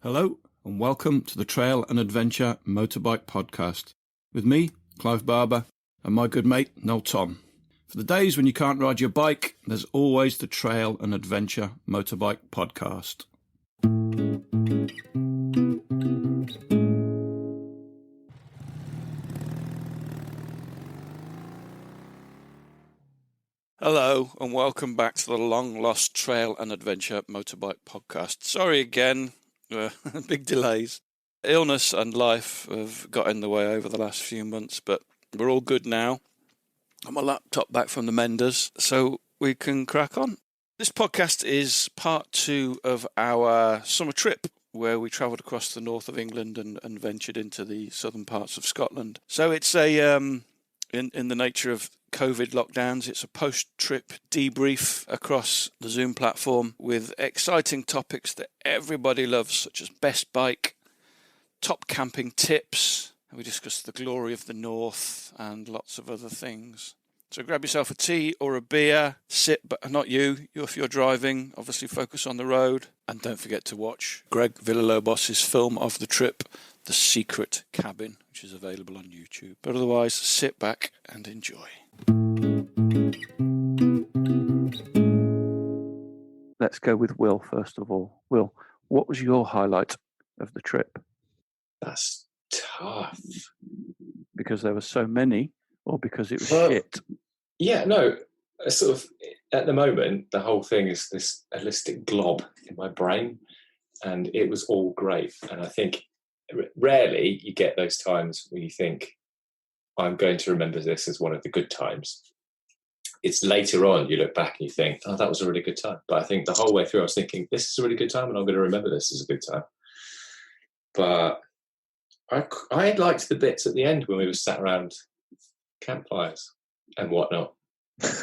Hello and welcome to the Trail and Adventure Motorbike Podcast with me, Clive Barber, and my good mate, Noel Tom. For the days when you can't ride your bike, there's always the Trail and Adventure Motorbike Podcast. Hello and welcome back to the long-lost Trail and Adventure Motorbike Podcast. Sorry again. Big delays. Illness and life have got in the way over the last few months, but we're all good now. Got my laptop back from the menders, so we can crack on. This podcast is part 2 of our summer trip, where we travelled across the north of England and ventured into the southern parts of Scotland. So it's a in the nature of COVID lockdowns, it's a post-trip debrief across the Zoom platform with exciting topics that everybody loves, such as best bike, top camping tips. We discuss the glory of the north and lots of other things. So grab yourself a tea or a beer, sit, but not you. If you're driving, obviously focus on the road. And don't forget to watch Greg Villalobos' film of the trip, The Secret Cabin, which is available on YouTube. But otherwise, sit back and enjoy. Let's go with Will first of all. Will, what was your highlight of the trip? That's tough. Because there were so many, or because it was shit? Yeah, no. Sort of at the moment, the whole thing is this holistic glob in my brain, and it was all great. And I think rarely you get those times when you think, I'm going to remember this as one of the good times. It's later on you look back and you think, oh, that was a really good time. But I think the whole way through I was thinking, this is a really good time and I'm going to remember this as a good time. But I liked the bits at the end when we were sat around campfires and whatnot.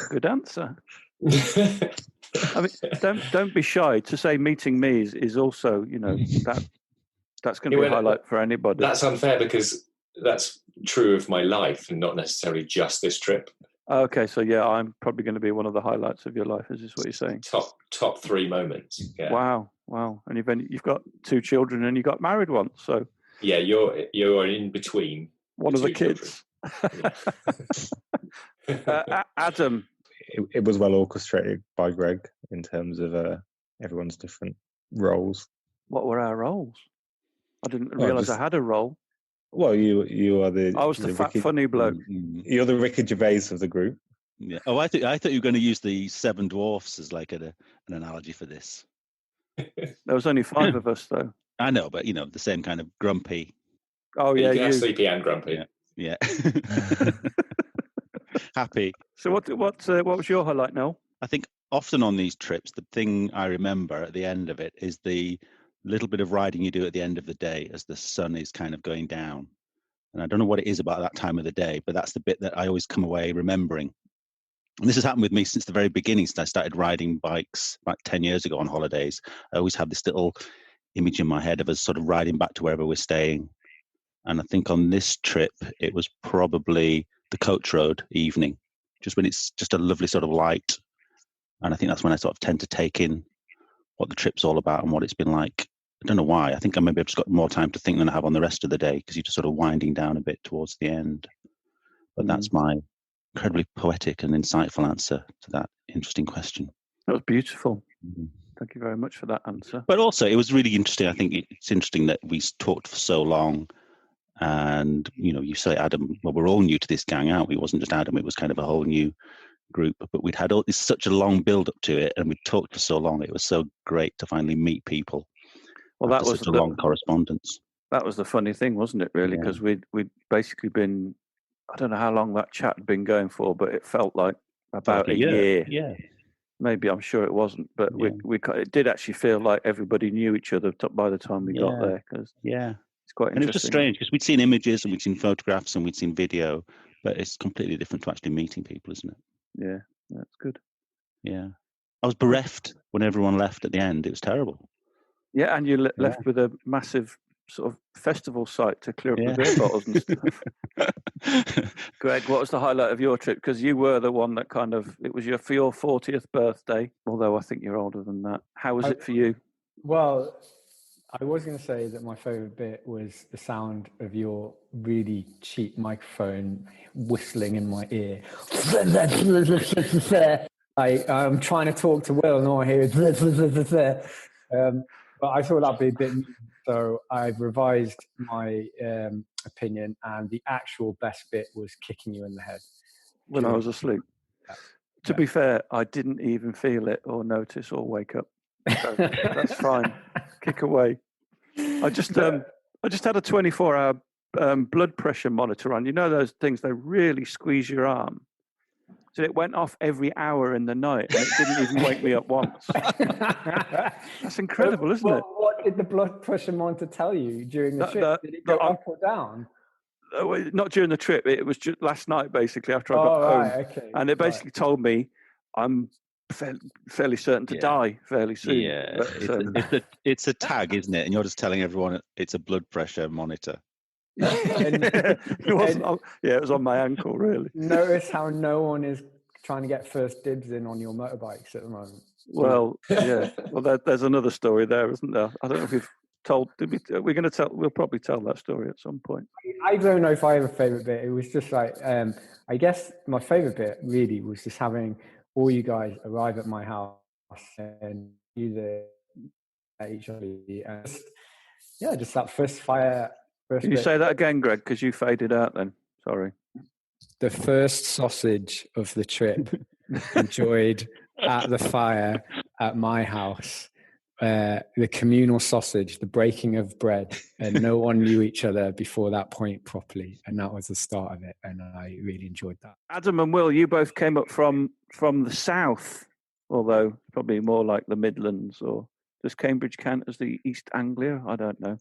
Good answer. I mean, don't be shy to say meeting me is also, that's going to be a highlight for anybody. That's unfair because that's true of my life and not necessarily just this trip. Okay, so yeah, I'm probably going to be one of the highlights of your life. Is this what you're saying? Top 3 moments. Yeah. Wow, and you've got 2 children and you got married once, so yeah, you're in between one of the kids. Adam, it was well orchestrated by Greg in terms of everyone's different roles. What were our roles? I didn't realise I had a role. Well, you are the. I was the fat, funny bloke. You're the Ricky Gervais of the group. Yeah. Oh, I thought you were going to use the 7 dwarfs as like an analogy for this. There was only 5 of us, though. I know, but the same kind of grumpy. Oh yeah, you can have sleepy and grumpy. Yeah. Happy. So what was your highlight, Noel? I think often on these trips, the thing I remember at the end of it is the little bit of riding you do at the end of the day as the sun is kind of going down. And I don't know what it is about that time of the day, but that's the bit that I always come away remembering. And this has happened with me since the very beginning, since I started riding bikes about 10 years ago on holidays. I always have this little image in my head of us sort of riding back to wherever we're staying. And I think on this trip, it was probably the coach road evening, just when it's just a lovely sort of light. And I think that's when I sort of tend to take in what the trip's all about and what it's been like. I don't know why. I think I've just got more time to think than I have on the rest of the day because you're just sort of winding down a bit towards the end. But that's my incredibly poetic and insightful answer to that interesting question. That was beautiful. Thank you very much for that answer. But also, it was really interesting. I think it's interesting that we talked for so long. And, you say, Adam, well, we're all new to this gang, aren't we? It wasn't just Adam. It was kind of a whole new group. But we'd had such a long build up to it and we'd talked for so long. It was so great to finally meet people. Well, that was such a long correspondence. That was the funny thing, wasn't it, really? Because we'd basically been, I don't know how long that chat had been going for, but it felt like about a year. Yeah. Maybe, I'm sure it wasn't, but it did actually feel like everybody knew each other by the time we got there. Cause it's quite interesting. And it was just strange because we'd seen images and we'd seen photographs and we'd seen video, but it's completely different to actually meeting people, isn't it? Yeah, that's good. Yeah. I was bereft when everyone left at the end. It was terrible. Yeah, and you left with a massive sort of festival site to clear up the beer bottles and stuff. Greg, what was the highlight of your trip? Because you were the one that it was for your 40th birthday, although I think you're older than that. How was it for you? Well, I was going to say that my favourite bit was the sound of your really cheap microphone whistling in my ear. I'm trying to talk to Will and all I hear is but I thought that'd be a bit mean, so I've revised my opinion, and the actual best bit was kicking you in the head when I was asleep. To be fair, I didn't even feel it or notice or wake up. So that's fine. Kick away. I just had a 24-hour blood pressure monitor on. You know those things, they really squeeze your arm. So it went off every hour in the night and it didn't even wake me up once. That's incredible, isn't it? What did the blood pressure monitor tell you during the trip? Did it go up or down? Not during the trip. It was just last night, basically, after I got home. Okay. And it basically told me I'm fairly certain to die fairly soon. Yeah, But, it's a tag, isn't it? And you're just telling everyone it's a blood pressure monitor. it was on my ankle, really. Notice how no one is trying to get first dibs in on your motorbikes at the moment. Well, yeah. Well, there's another story there, isn't there? I don't know if we've told. We're going to tell. We'll probably tell that story at some point. I don't know if I have a favorite bit. It was just like, I guess my favorite bit really was just having all you guys arrive at my house and you there at each other, and just that first fire. Can you say that again, Greg? Because you faded out then. Sorry. The first sausage of the trip enjoyed at the fire at my house. The communal sausage, the breaking of bread, and no one knew each other before that point properly, and that was the start of it, and I really enjoyed that. Adam and Will, you both came up from the south, although probably more like the Midlands, or does Cambridge count as the East Anglia? I don't know.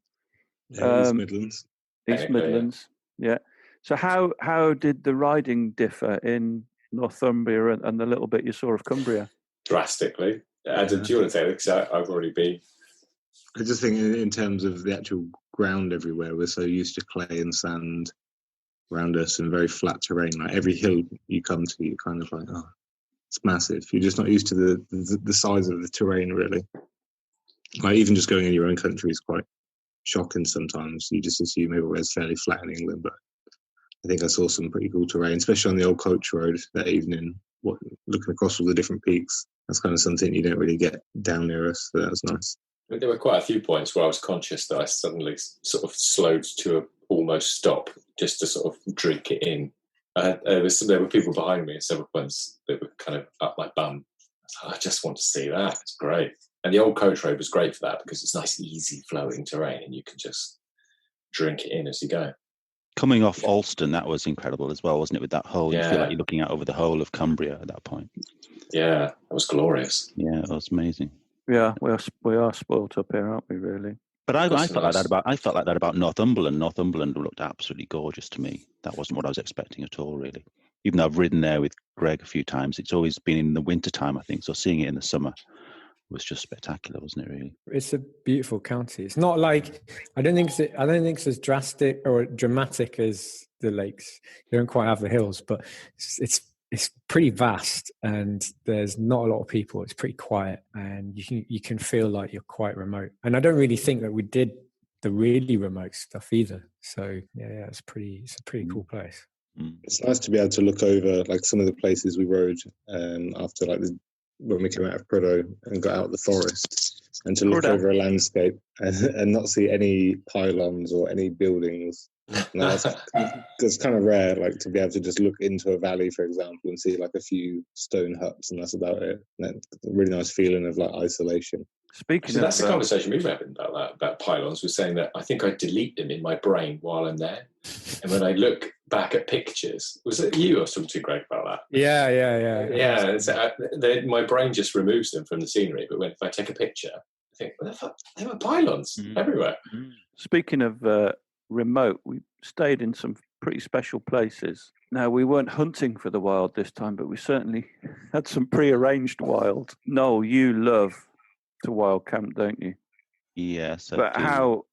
Yeah, East Midlands. East Midlands, yeah. So how did the riding differ in Northumbria and the little bit you saw of Cumbria? Drastically. Adam, do you want to say it? Because I've already been. I just think in terms of the actual ground everywhere, we're so used to clay and sand around us and very flat terrain. Like every hill you come to, you're kind of like, oh, it's massive. You're just not used to the size of the terrain, really. Like even just going in your own country is quite shocking sometimes. You just assume everywhere's fairly flat in England, but I think I saw some pretty cool terrain, especially on the old coach road that evening, looking across all the different peaks. That's kind of something you don't really get down near us, so that was nice. There were quite a few points where I was conscious that I suddenly sort of slowed to an almost stop just to sort of drink it in. There were people behind me at several points that were kind of up my bum. I just want to see that. It's great. And the old coach road was great for that because it's nice, easy flowing terrain and you can just drink it in as you go. Coming off Alston, that was incredible as well, wasn't it? With that whole, you feel like you're looking out over the whole of Cumbria at that point. Yeah, that was glorious. Yeah, it was amazing. Yeah, we are spoilt up here, aren't we? Really. But I felt like that about Northumberland. Northumberland looked absolutely gorgeous to me. That wasn't what I was expecting at all, really. Even though I've ridden there with Greg a few times, it's always been in the winter time, I think. So seeing it in the summer was just spectacular, wasn't it? Really, it's a beautiful county. It's not like I don't think it's as drastic or dramatic as the lakes. You don't quite have the hills, but it's pretty vast, and there's not a lot of people. It's pretty quiet, and you can feel like you're quite remote. And I don't really think that we did the really remote stuff either. So yeah, it's a pretty cool place. It's nice to be able to look over like some of the places we rode after when we came out of Prudhoe and got out of the forest, and to look over a landscape and not see any pylons or any buildings. That's kind of rare, like to be able to just look into a valley, for example, and see like a few stone huts, and that's about it. And that's a really nice feeling of like isolation. So that's the conversation we were having about pylons. We're saying that I think I delete them in my brain while I'm there, and when I look back at pictures, was it you I was talking to, Greg, about that? Yeah. So my brain just removes them from the scenery, but if I take a picture, I think, what the fuck? There were pylons everywhere. Speaking of remote, we stayed in some pretty special places. Now, we weren't hunting for the wild this time, but we certainly had some pre-arranged wild. Noel, you love to wild camp, don't you? Yes, I but do.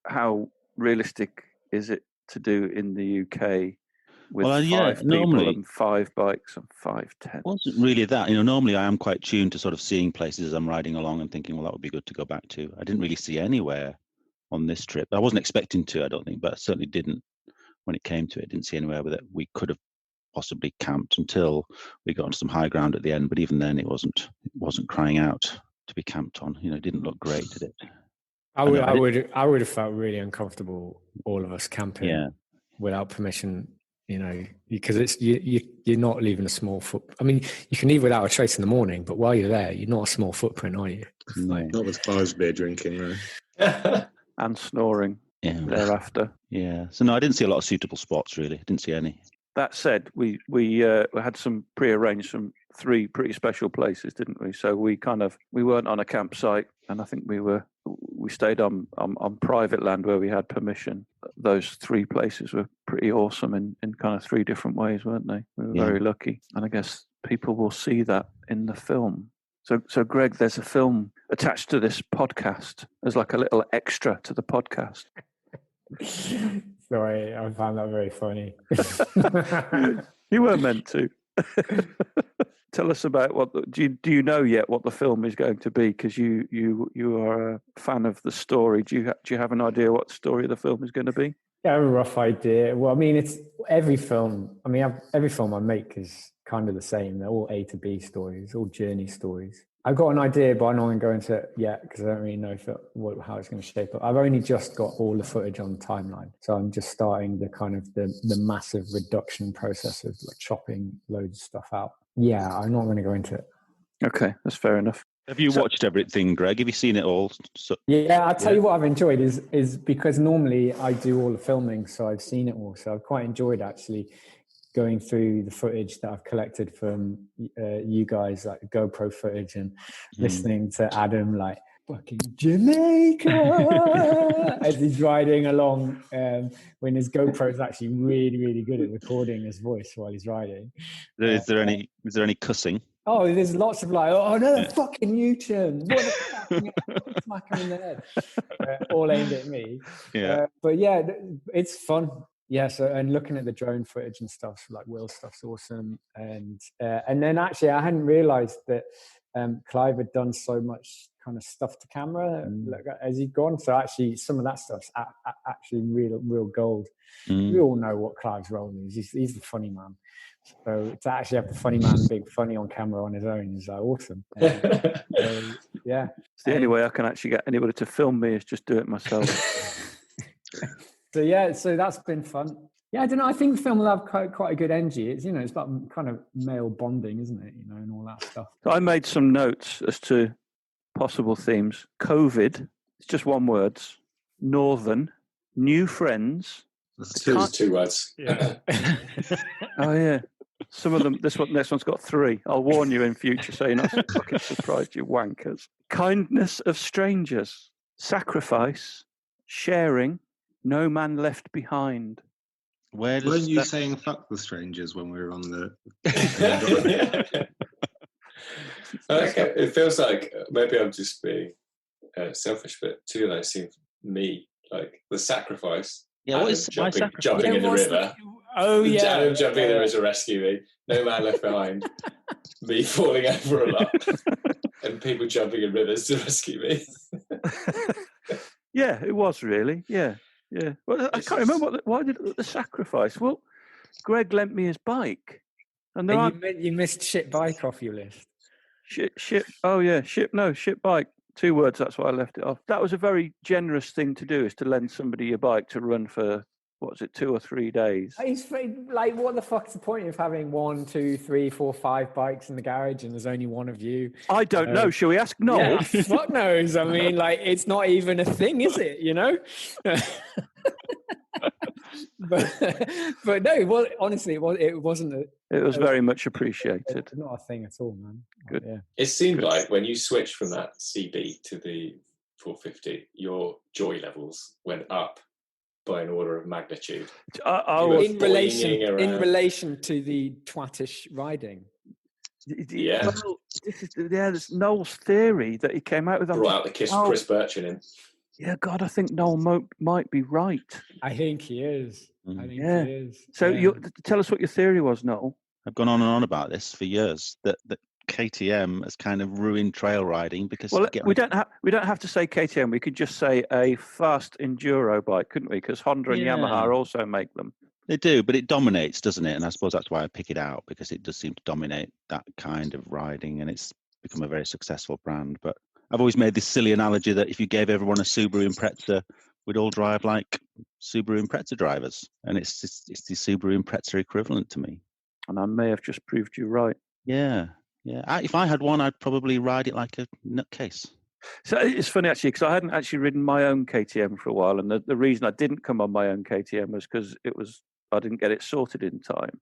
how realistic is it to do in the UK with five people normally, and 5 bikes and 5 tents? It wasn't really that. Normally I am quite tuned to sort of seeing places as I'm riding along and thinking, well, that would be good to go back to. I didn't really see anywhere on this trip. I wasn't expecting to, I don't think, but I certainly didn't when it came to it. Didn't see anywhere that we could have possibly camped until we got on some high ground at the end. But even then, it wasn't crying out to be camped on. It didn't look great, did it? I would have felt really uncomfortable, all of us camping without permission. Because it's you're not leaving a small foot. I mean, you can leave without a trace in the morning, but while you're there, you're not a small footprint, are you? No. Not with 5 beer drinking, no. And snoring thereafter. Yeah. So no, I didn't see a lot of suitable spots. Really, I didn't see any. That said, we had some prearranged from 3 pretty special places, didn't we? So we weren't on a campsite, and I think we stayed on private land where we had permission. Those 3 places were pretty awesome in kind of 3 different ways, weren't they? We were very lucky, and I guess people will see that in the film. So Greg, there's a film attached to this podcast as like a little extra to the podcast. Sorry, I found that very funny. You weren't meant to. Tell us about do you know yet what the film is going to be? Because you are a fan of the story. Do you have an idea what story the film is going to be? Yeah, I have a rough idea. Well, I mean, it's every film. I mean, every film I make is kind of the same. They're all A to B stories, all journey stories. I've got an idea, but I'm not going to go into it yet because I don't really know how it's going to shape up. I've only just got all the footage on the timeline, so I'm just starting the massive reduction process of like chopping loads of stuff out. Yeah, I'm not going to go into it. Okay, that's fair enough. Have you watched everything, Greg? Have you seen it all? Yeah, I'll tell you what I've enjoyed is because normally I do all the filming, so I've seen it all. So I've quite enjoyed actually going through the footage that I've collected from you guys, like GoPro footage, and listening to Adam like fucking Jamaica as he's riding along, when his GoPro is actually really, really good at recording his voice while he's riding. Is there any cussing? Oh, there's lots of like, oh, another fucking U-turn. What the fucking smack him in the head. All aimed at me. Yeah. But yeah, it's fun. Yeah, so and looking at the drone footage and stuff, like Will stuff's awesome. And then actually I hadn't realised that Clive had done so much kind of stuff to camera as he'd gone. So actually some of that stuff's actually real gold. We all know what Clive's role is. He's the funny man. So to actually have the funny man being funny on camera on his own is awesome. Yeah. It's the only way I can actually get anybody to film me is just do it myself. So that's been fun. Yeah, I don't know. I think the film will have quite a good energy. It's it's about kind of male bonding, isn't it? And all that stuff. So I made some notes as to possible themes. COVID, it's just one word. Northern, new friends. That's 2 words. Yeah. Oh yeah. Some of them. Next one's got 3. I'll warn you in future, so you're not fucking surprised, you wankers. Kindness of strangers, sacrifice, sharing, no man left behind. Weren't you saying fuck the strangers when we were on the? Okay. It feels like maybe I'm just being selfish, but 2 of those seem me like the sacrifice. Yeah, what is jumping in the river? Adam jumping in the river to rescue me. No man left behind. Me falling over a lot, and people jumping in rivers to rescue me. Yeah, it was really. Yeah. Well, I can't remember why did the sacrifice? Well, Greg lent me his bike, and you missed shit bike off your list. Shit. Oh yeah, shit bike. 2 words. That's why I left it off. That was a very generous thing to do, is to lend somebody your bike to run for 2 or 3 days. He's like, what the fuck's the point of having 1, 2, 3, 4, 5 bikes in the garage and there's only one of you? I don't know. Shall we ask Noel? Yeah, fuck knows. I mean, like, it's not even a thing, is it? But no, well, honestly, it wasn't. It was very much appreciated. It's not a thing at all, man. Good. Yeah. It seemed like when you switched from that CB to the 450, your joy levels went up by an order of magnitude. In relation to the twattish riding. Yeah. Well, this is Noel's theory that he came out with. Brought out the Chris Birchin in. Yeah, God, I think Noel might be right. I think he is. He is. So tell us what your theory was, Noel. I've gone on and on about this for years, that KTM has kind of ruined trail riding because Well, you get we don't have to say KTM. We could just say a fast enduro bike, couldn't we? Because Honda and Yeah. Yamaha also make them. They do, but it dominates, doesn't it? And I suppose that's why I pick it out, because it does seem to dominate that kind of riding, and it's become a very successful brand. But I've always made this silly analogy that if you gave everyone a Subaru Impreza, we'd all drive like Subaru Impreza drivers, and it's the Subaru Impreza equivalent to me. And I may have just proved you right. Yeah. If I had one, I'd probably ride it like a nutcase. So it's funny actually, because I hadn't actually ridden my own KTM for a while, and the reason I didn't come on my own KTM was because I didn't get it sorted in time.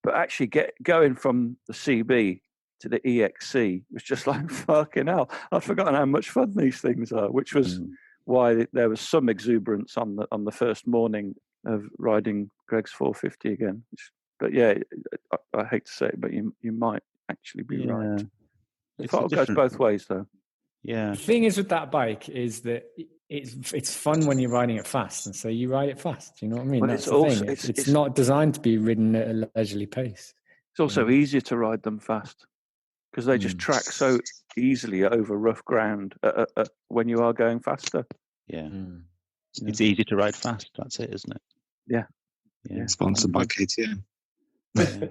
But actually, going from the CB to the EXC was just like fucking hell. I'd forgotten how much fun these things are, which was why there was some exuberance on the first morning of riding Greg's 450 again. But yeah, I hate to say it, but you might actually be right. The thought goes both ways, though. Yeah. The thing is with that bike is that it's fun when you're riding it fast, and so you ride it fast. You know what I mean? But That's the thing. It's not designed to be ridden at a leisurely pace. It's also easier to ride them fast because they just track so easily over rough ground when you are going faster. Yeah. It's easy to ride fast. That's it, isn't it? Yeah. Sponsored by KTM. Yeah.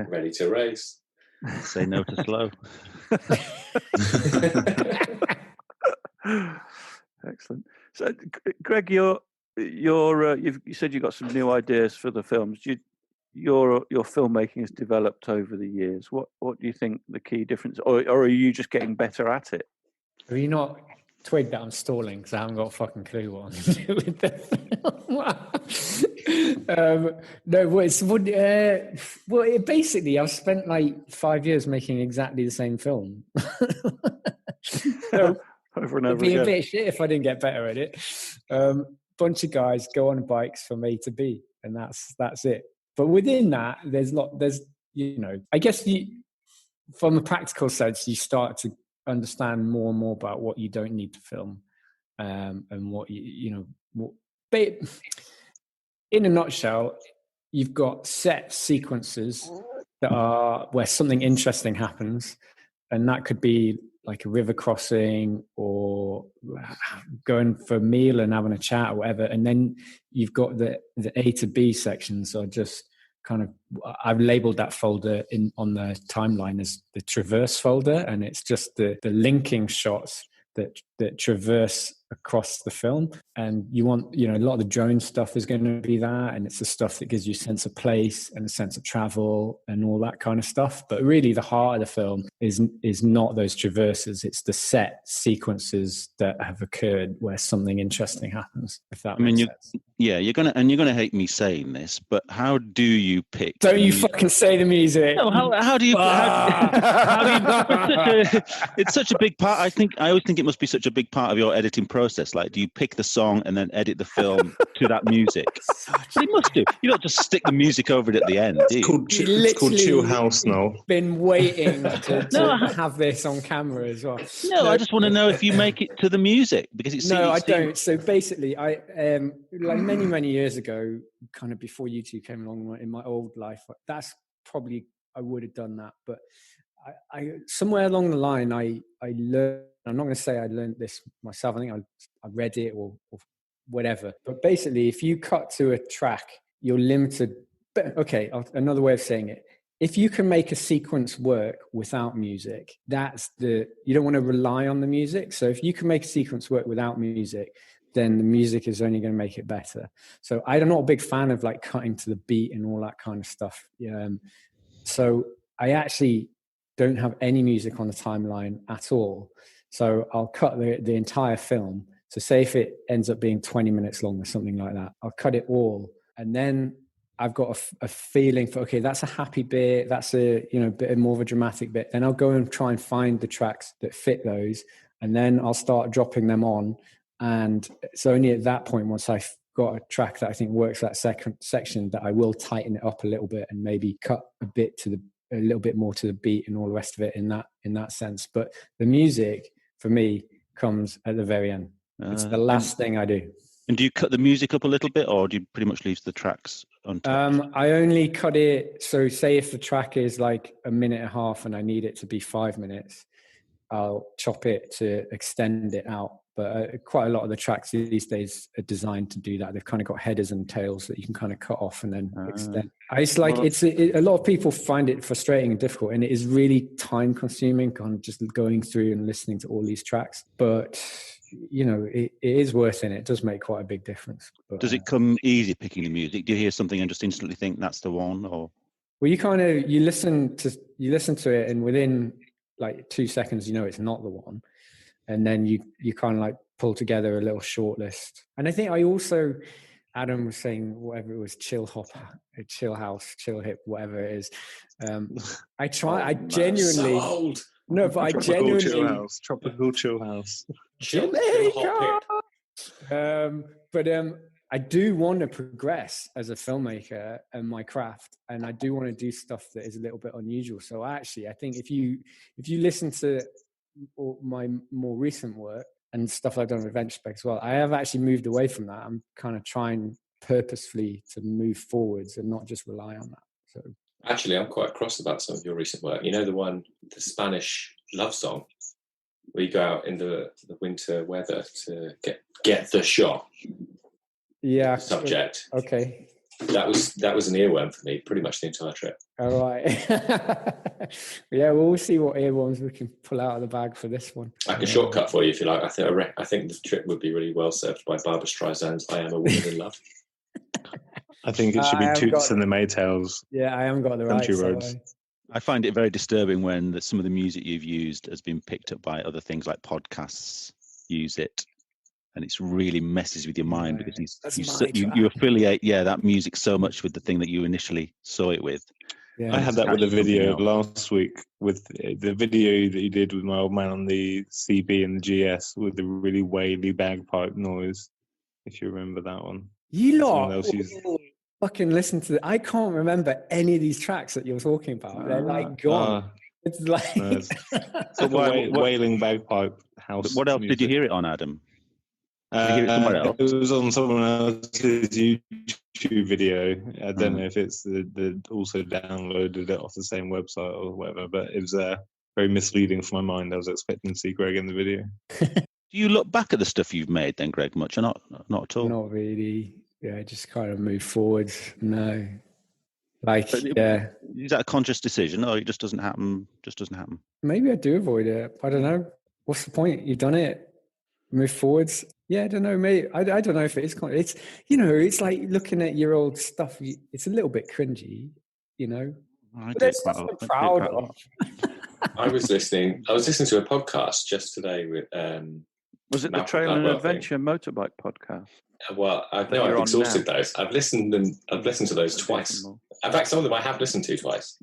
Ready to race. Say no to slow. Excellent. So, Greg, you said you got some new ideas for the films. Your filmmaking has developed over the years. What do you think the key difference, or are you just getting better at it? Have you not twigged that I'm stalling because I haven't got a fucking clue what I'm doing with the film? Basically, I've spent like 5 years making exactly the same film. So, over and over it'd be again. a bit shit if I didn't get better at it. Bunch of guys go on bikes from A to B, and that's it. But within that, there's I guess from a practical sense, you start to understand more and more about what you don't need to film, and what But in a nutshell, you've got set sequences that are where something interesting happens, and that could be like a river crossing or going for a meal and having a chat or whatever. And then you've got the A to B sections are just kind of, I've labeled that folder on the timeline as the traverse folder. And it's just the linking shots that traverse across the film. And you want, a lot of the drone stuff is going to be that. And it's the stuff that gives you a sense of place and a sense of travel and all that kind of stuff. But really the heart of the film is not those traverses. It's the set sequences that have occurred where something interesting happens, if that makes sense. Yeah, you're gonna hate me saying this, but how do you pick? Don't you fucking say the music? No, how do you? It's such a big part. I always think it must be such a big part of your editing process. Like, do you pick the song and then edit the film to that music? But it must do. You don't just stick the music over it at the end. It's called Chill House now. Been waiting to have this on camera as well. No, I just want to know if you make it to the music because it's. No, I don't. So basically, I like many years ago, kind of before you two came along in my old life, that's probably I would have done that. But I somewhere along the line, I learned. I'm not going to say I learned this myself. I think I read it or whatever. But basically, if you cut to a track, you're limited. Okay, another way of saying it. If you can make a sequence work without music, you don't want to rely on the music. So if you can make a sequence work without music, then the music is only going to make it better. So I'm not a big fan of like cutting to the beat and all that kind of stuff. So I actually don't have any music on the timeline at all. So I'll cut the entire film. So say if it ends up being 20 minutes long or something like that, I'll cut it all. And then I've got a feeling for, okay, that's a happy bit. That's a, bit more of a dramatic bit. Then I'll go and try and find the tracks that fit those. And then I'll start dropping them on. And it's only at that point, once I've got a track that I think works that second section, that I will tighten it up a little bit and maybe cut a little bit more to the beat and all the rest of it in that sense. But the music for me comes at the very end. It's the last thing I do. And do you cut the music up a little bit, or do you pretty much leave the tracks untouched? I only cut it. So say if the track is like a minute and a half and I need it to be 5 minutes, I'll chop it to extend it out. But quite a lot of the tracks these days are designed to do that. They've kind of got headers and tails that you can kind of cut off and then extend. It's like a lot of people find it frustrating and difficult, and it is really time consuming, kind of just going through and listening to all these tracks. But you know, it is worth it. It does make quite a big difference. But, does it come easy picking the music? Do you hear something and just instantly think that's the one? Or well, you listen to it, and within like 2 seconds, you know it's not the one. And then you kind of like pull together a little short list. And I think I also, Adam was saying whatever it was, chill hop, chill house, chill hip, whatever it is. I genuinely, so old. No, but I genuinely tropical chill house. Jamaica. But I do want to progress as a filmmaker and my craft, and I do want to do stuff that is a little bit unusual. So I think if you listen to my more recent work and stuff I've done with Adventure Spec as well, I have actually moved away from that. I'm kind of trying purposefully to move forwards and not just rely on that. So actually, I'm quite cross about some of your recent work. You know, the Spanish love song, where you go out in the winter weather to get the shot. Yeah. Subject. Okay. That was an earworm for me pretty much the entire trip. All right. Yeah, we'll see what earworms we can pull out of the bag for this one. I can shortcut for you if you like. I think the trip would be really well served by Barbra Streisand's "I Am a Woman in Love." I think it should be Toots and the Maytals. Yeah, I haven't got the Country right Roads. I find it very disturbing when some of the music you've used has been picked up by other things like podcasts use it. And it's really messes with your mind because you affiliate that music so much with the thing that you initially saw it with. Yeah. I had that with the video last week, with the video that you did with my old man on the CB and the GS with the really whaley bagpipe noise, if you remember that one. You lot fucking listen to I can't remember any of these tracks that you're talking about. They're like gone. It's like it's like wailing bagpipe house. What else did you hear it on, Adam? Did you hear it somewhere else? It was on someone else's YouTube video. I don't know if it's the also downloaded it off the same website or whatever, but it was very misleading for my mind. I was expecting to see Greg in the video. Do you look back at the stuff you've made then, Greg, much or not at all? Not really. Yeah, just kind of move forwards. No. Is that a conscious decision or it just doesn't happen? Maybe I do avoid it. I don't know. What's the point? You've done it. Move forwards. Yeah, I don't know, mate. I don't know if it is. It's it's like looking at your old stuff. It's a little bit cringy, you know. But there's stuff I'm proud of. I was listening to a podcast just today with. Was it the Trail and Adventure Motorbike podcast? Well, I've exhausted those. I've listened to those twice. In fact, some of them I have listened to twice.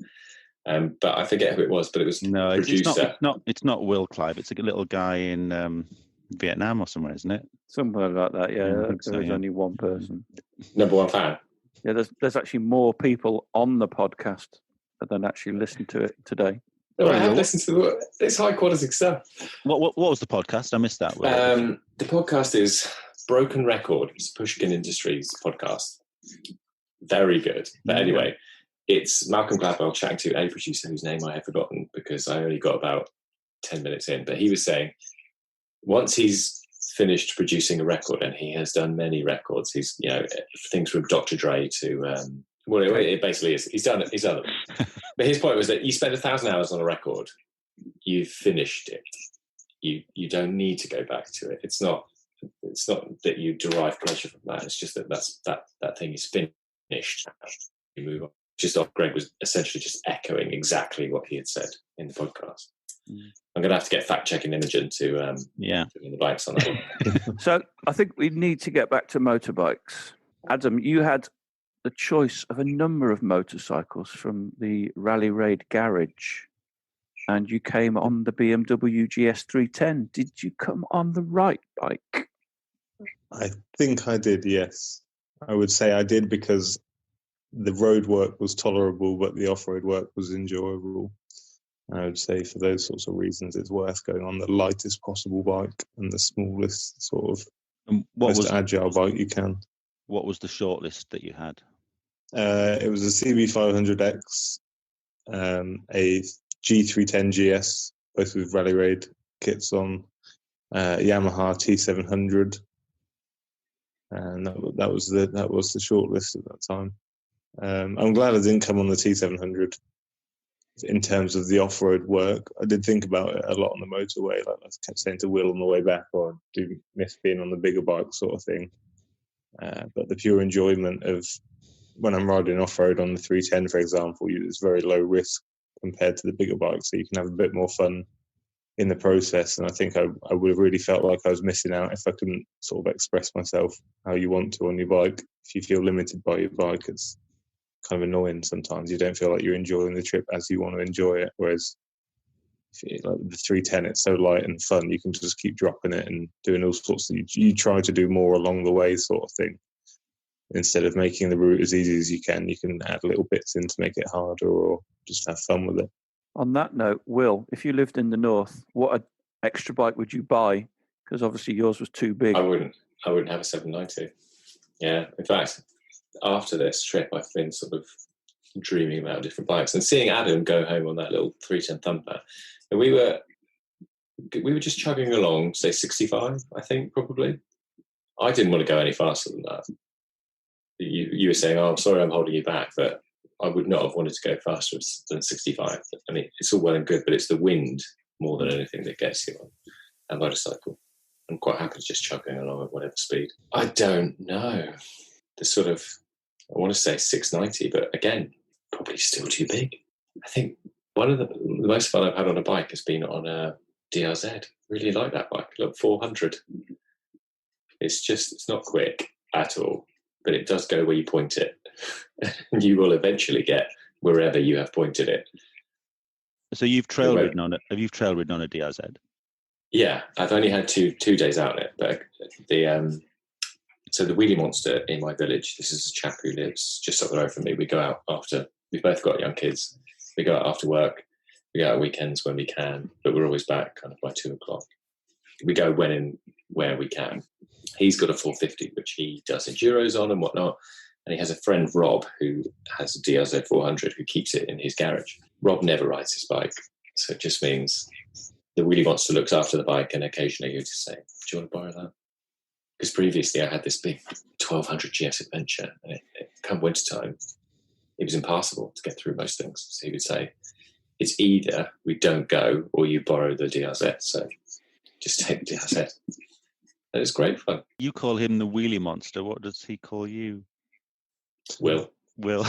But I forget who it was. But it was producer. It's not Will Clive. It's a little guy in Vietnam or somewhere, isn't it? Somewhere like that. Yeah, there's only one person. Number one fan. Yeah, there's actually more people on the podcast than actually listened to it today. No, I have listened to it's high quality stuff. What was the podcast? I missed that. The podcast is Broken Record. It's Pushkin Industries podcast. Very good. But anyway, it's Malcolm Gladwell chatting to a producer whose name I have forgotten because I only got about 10 minutes in. But he was saying once he's finished producing a record, and he has done many records, he's things from Dr. Dre to it basically is. He's done it. But his point was that you spend 1,000 hours on a record, you've finished it. You don't need to go back to it. It's not that you derive pleasure from that. It's just that thing is finished. You move on. Greg was essentially just echoing exactly what he had said in the podcast. I'm going to have to get fact-checking Imogen to in the bikes on that one. So I think we need to get back to motorbikes. Adam, you had the choice of a number of motorcycles from the Rally Raid garage, and you came on the BMW GS310. Did you come on the right bike? I think I did, yes. I would say I did because the road work was tolerable, but the off-road work was enjoyable. I would say for those sorts of reasons, it's worth going on the lightest possible bike and the smallest sort of most agile bike you can. What was the shortlist that you had? It was a CB500X, a G310 GS, both with Rally Raid kits on, Yamaha T700, and that was the short list at that time. I'm glad I didn't come on the T700 in terms of the off-road work. I did think about it a lot on the motorway, like I kept saying to Will on the way back, or I do miss being on the bigger bike sort of thing. But the pure enjoyment of when I'm riding off-road on the 310, for example, it's very low risk compared to the bigger bikes, so you can have a bit more fun in the process. And I think I would have really felt like I was missing out if I couldn't sort of express myself how you want to on your bike. If you feel limited by your bike, it's kind of annoying sometimes. You don't feel like you're enjoying the trip as you want to enjoy it. Whereas like the 310, it's so light and fun, you can just keep dropping it and doing all sorts of, you try to do more along the way sort of thing. Instead of making the route as easy as you can add little bits in to make it harder, or just have fun with it. On that note, Will, if you lived in the north, what extra bike would you buy? Because obviously yours was too big. I wouldn't have a 790. Yeah, in fact, after this trip, I've been sort of dreaming about different bikes and seeing Adam go home on that little 310 thumper. And we were just chugging along, say 65, I think, probably. I didn't want to go any faster than that. You were saying, "Oh, I'm sorry, I'm holding you back," but I would not have wanted to go faster than 65. I mean, it's all well and good, but it's the wind more than anything that gets you on a motorcycle. I'm quite happy just chugging along at whatever speed. I don't know. The sort of, I want to say 690, but again, probably still too big. I think one of the most fun I've had on a bike has been on a DRZ. Really like that bike. Look, 400. It's not quick at all, but it does go where you point it. And you will eventually get wherever you have pointed it. So you've trail ridden on it. Have you trail ridden on a DRZ? Yeah, I've only had two days out on it, but so the wheelie monster in my village, this is a chap who lives just up the road from me. We go out after, we've both got young kids. We go out after work. We go out weekends when we can, but we're always back kind of by 2:00. We go when and where we can. He's got a 450, which he does enduros on and whatnot. And he has a friend, Rob, who has a DRZ 400, who keeps it in his garage. Rob never rides his bike. So it just means the wheelie monster looks after the bike, and occasionally you just say, "Do you want to borrow that?" Because previously I had this big 1200 GS Adventure, and come wintertime, it was impassable to get through most things. So he would say, "It's either we don't go or you borrow the DRZ. So just take the DRZ." And it's great fun. You call him the wheelie monster. What does he call you? Will. The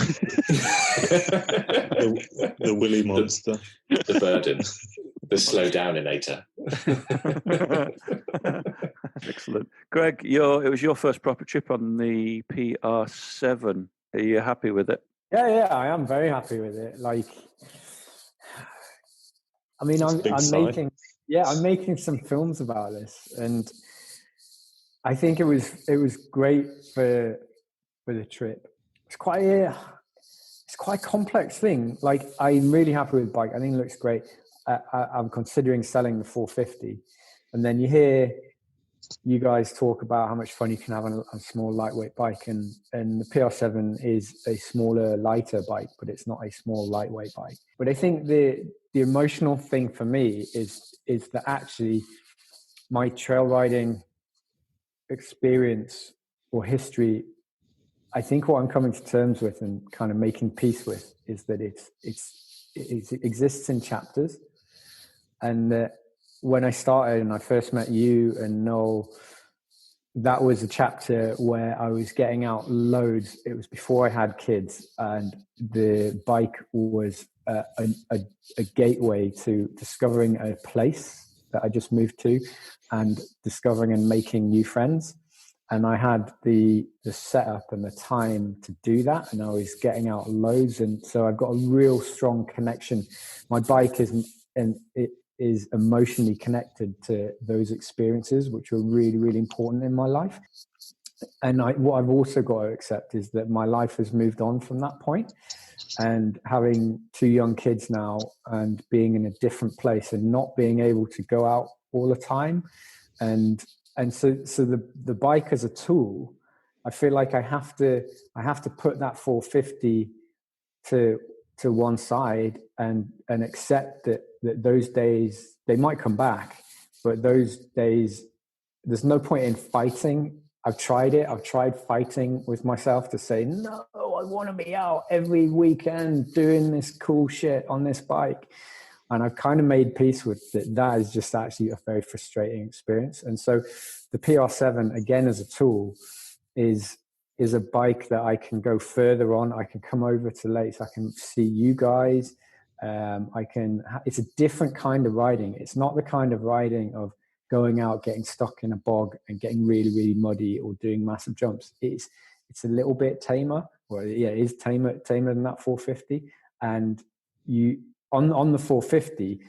willy monster. The burden. The slow downator. Excellent. Greg, it was your first proper trip on the PR7. Are you happy with it? Yeah, I am very happy with it. Like, I mean, I'm making some films about this, and I think it was great for the trip. It's quite a complex thing. Like, I'm really happy with the bike. I think it looks great. I'm considering selling the 450, and then you hear you guys talk about how much fun you can have on a small lightweight bike, and the PR7 is a smaller, lighter bike, but it's not a small lightweight bike. But I think the emotional thing for me is that actually my trail riding experience or history, I think what I'm coming to terms with and kind of making peace with is that it exists in chapters, and that when I started and I first met you and Noel, that was a chapter where I was getting out loads. It was before I had kids, and the bike was a gateway to discovering a place that I just moved to and discovering and making new friends. And I had the setup and the time to do that, and I was getting out loads, and so I've got a real strong connection. My bike is emotionally connected to those experiences, which were really, really important in my life. And what I've also got to accept is that my life has moved on from that point, and having 2 young kids now and being in a different place and not being able to go out all the time, and so the bike as a tool I feel like I have to put that 450 to one side and accept that those days they might come back, but those days there's no point in fighting. I've tried it. I've tried fighting with myself to say, no, I want to be out every weekend doing this cool shit on this bike. And I've kind of made peace with it. That is just actually a very frustrating experience. And so the PR7, again, as a tool, is a bike that I can go further on. I can come over to Lakes. I can see you guys. It's a different kind of riding. It's not the kind of riding of going out, getting stuck in a bog and getting really, really muddy or doing massive jumps. It's a little bit tamer. Well, yeah, it is tamer than that 450. And you on the 450,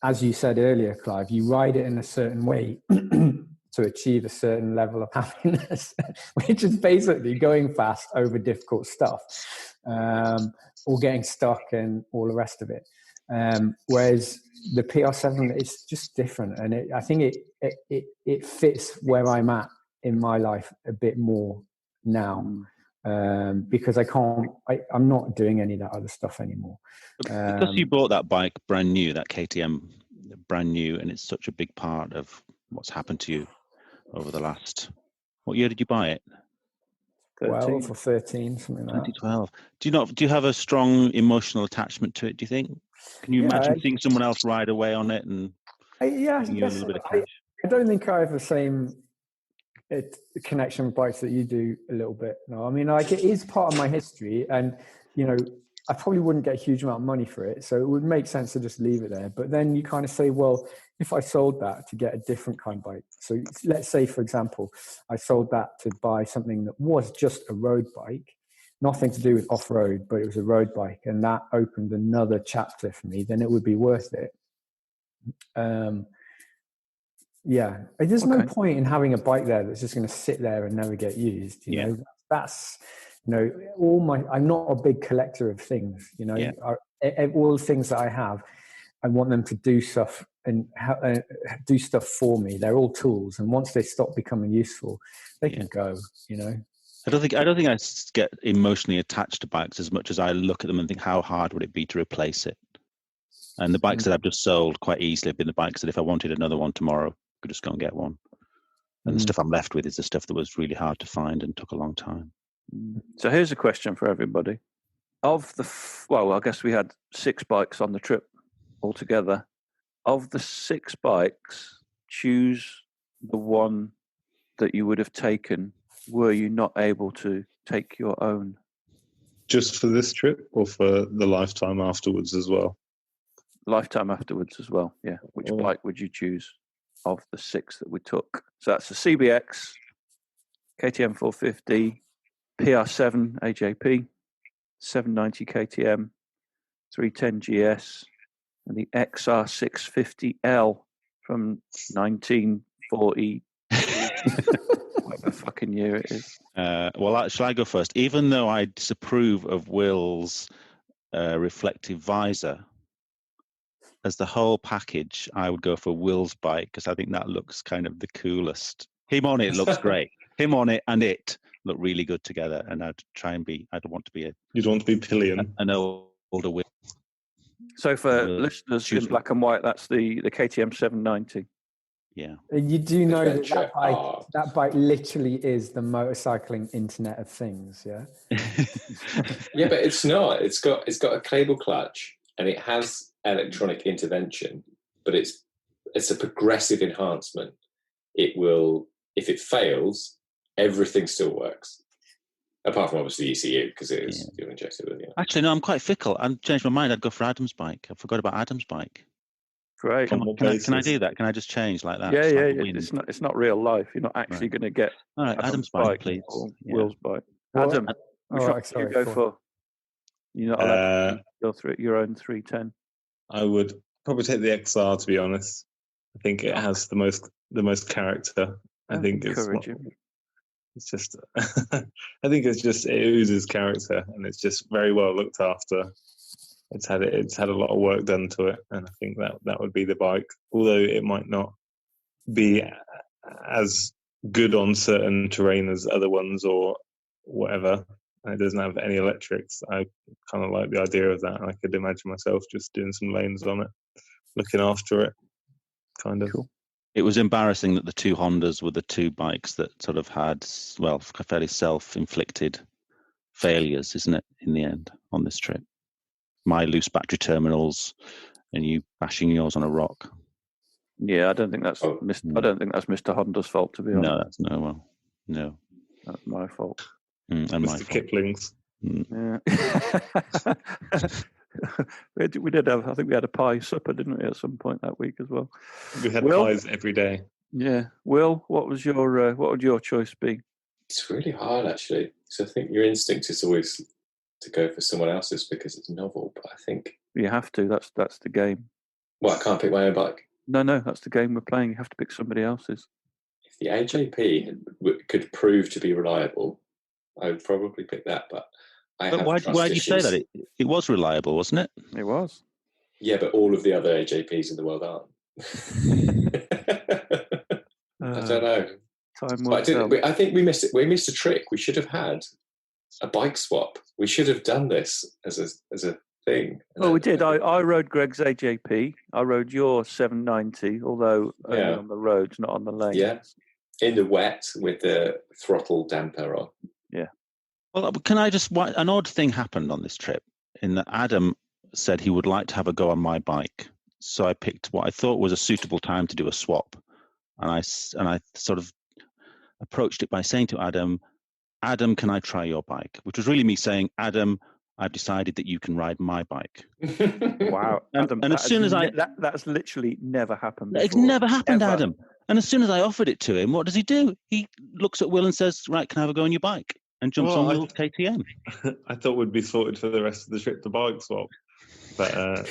as you said earlier, Clive, you ride it in a certain way to achieve a certain level of happiness, which is basically going fast over difficult stuff, or getting stuck and all the rest of it. Whereas the PR7 is just different, and I think it fits where I'm at in my life a bit more now, because I'm not doing any of that other stuff anymore. Because you bought that bike brand new, that KTM brand new, and it's such a big part of what's happened to you over the last. What year did you buy it? 12 or 13, something like that. 2012. Do you have a strong emotional attachment to it? Do you think? Can you imagine seeing someone else ride away on it and giving you a little bit of cash? I don't think I have the same connection with bikes that you do a little bit. No, I mean, like, it is part of my history, and I probably wouldn't get a huge amount of money for it, so it would make sense to just leave it there. But then you kind of say, well, if I sold that to get a different kind of bike, so let's say, for example, I sold that to buy something that was just a road bike, nothing to do with off-road, but it was a road bike, and that opened another chapter for me, then it would be worth it. Yeah, there's no point in having a bike there that's just going to sit there and never get used. You know, that's I'm not a big collector of things. All the things that I have, I want them to do stuff and do stuff for me. They're all tools, and once they stop becoming useful, they can go. I don't think I get emotionally attached to bikes as much as I look at them and think, how hard would it be to replace it? And the bikes that I've just sold quite easily have been the bikes that if I wanted another one tomorrow, I could just go and get one. And the stuff I'm left with is the stuff that was really hard to find and took a long time. So here's a question for everybody. Of the, I guess we had 6 bikes on the trip altogether. Of the 6 bikes, choose the one that you would have taken were you not able to take your own. Just for this trip or for the lifetime afterwards as well? Lifetime afterwards as well, yeah. Which bike would you choose of the 6 that we took? So that's the CBX, KTM 450, PR7 AJP, 790 KTM, 310 GS, and the XR 650L from 1940, whatever fucking year it is. Shall I go first? Even though I disapprove of Will's reflective visor, as the whole package, I would go for Will's bike because I think that looks kind of the coolest. Him on it looks great. Him on it and it look really good together. And I'd want to be You'd want to be Pillion. An older Will. So for listeners in black and white, that's the KTM 790. Yeah. You do know that bike literally is the motorcycling Internet of Things, yeah? Yeah, but it's not. It's got a cable clutch and it has electronic intervention, but it's a progressive enhancement. It will, if it fails, everything still works. Apart from obviously ECU, because it is fuel injected with it. Actually, no, I'm quite fickle. I've changed my mind. I'd go for Adam's bike. I forgot about Adam's bike. Great. Can I do that? Can I just change like that? Yeah. It's not real life. You're not actually going to get all right. Adam's bike, please. Or Will's bike. Adam, which one do you go for? You're not allowed to go through your own 310. I would probably take the XR, to be honest. I think it has the most character. I think it's just I think it oozes character, and it's just very well looked after. It's had a lot of work done to it, and I think that would be the bike. Although it might not be as good on certain terrain as other ones or whatever, and it doesn't have any electrics, I kind of like the idea of that. I could imagine myself just doing some lanes on it, looking after it, kind of. Cool. It was embarrassing that the two Hondas were the two bikes that sort of had, well, fairly self-inflicted failures, isn't it, in the end on this trip? My loose battery terminals and you bashing yours on a rock. Yeah, I don't think that's I don't think that's Mr. Honda's fault, to be honest. No. That's my fault. And Mr. my fault. Kipling's. Yeah. we did have. I think we had a pie supper, didn't we, at some point that week as well? We had Will? pies every day. Yeah. Will, what would your choice be? It's really hard, actually, because I think your instinct is always to go for someone else's because it's novel. But I think You have to. That's the game. I can't pick my own bike. No, that's the game we're playing. You have to pick somebody else's. If the AJP could prove to be reliable, I would probably pick that. But why did you say that? It was reliable, wasn't it? It was. Yeah, but all of the other AJPs in the world aren't. I don't know. Time will tell. I think we missed it. We missed a trick. We should have had a bike swap. We should have done this as a thing. Well, we did. I rode Greg's AJP. I rode your 790, although only on the roads, not on the lanes. Yeah, in the wet with the throttle damper on. Yeah. Well, can I just? An odd thing happened on this trip in that Adam said he would like to have a go on my bike, so I picked what I thought was a suitable time to do a swap, and I sort of approached it by saying to Adam, can I try your bike? Which was really me saying, Adam, I've decided that you can ride my bike. Wow. Adam, and as soon as that's literally never happened before. It's never happened, Ever. Adam. And as soon as I offered it to him, what does he do? He looks at Will and says, right, can I have a go on your bike? And jumps on Will's KTM. I thought we'd be sorted for the rest of the trip to bike swap. But